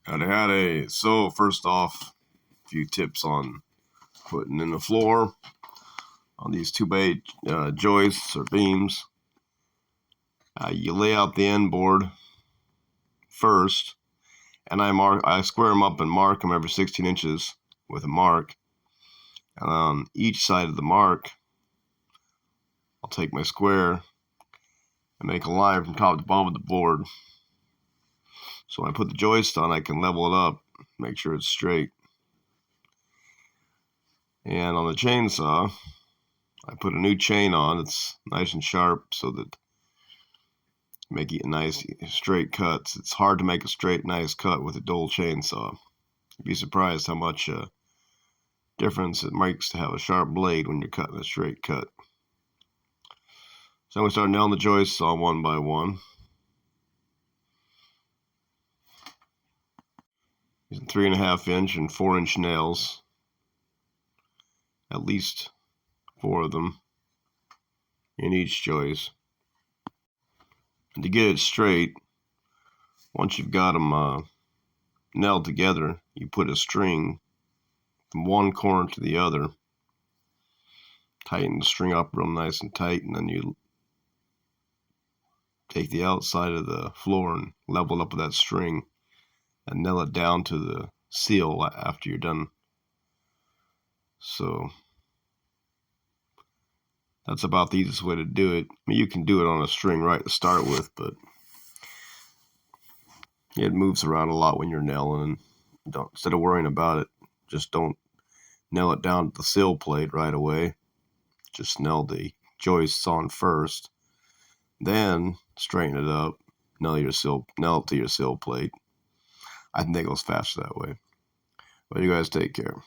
Howdy, howdy. So first off, a few tips on putting in the floor on these 2x8 joists or beams. You lay out the end board first, and I square them up and mark them every 16 inches with a mark. And on each side of the mark, I'll take my square and make a line from top to bottom of the board. So when I put the joist on, I can level it up, make sure it's straight. And on the chainsaw, I put a new chain on. It's nice and sharp so that make it nice straight cuts. It's hard to make a straight nice cut with a dull chainsaw. You'd be surprised how much difference it makes to have a sharp blade when you're cutting a straight cut. So we start nailing the joists on one by one. Using 3.5 inch and 4 inch nails. At least 4 of them in each joist. And to get it straight, once you've got them nailed together, you put a string from one corner to the other. Tighten the string up real nice and tight, and then you take the outside of the floor and level it up with that string and nail it down to the seal after you're done. So that's about the easiest way to do it. I mean, you can do it on a string right to start with, but it moves around a lot when you're nailing. And instead of worrying about it, just don't nail it down to the seal plate right away. Just nail the joists on first, then straighten it up, nail it to your seal plate. I think it goes faster that way. But you guys take care.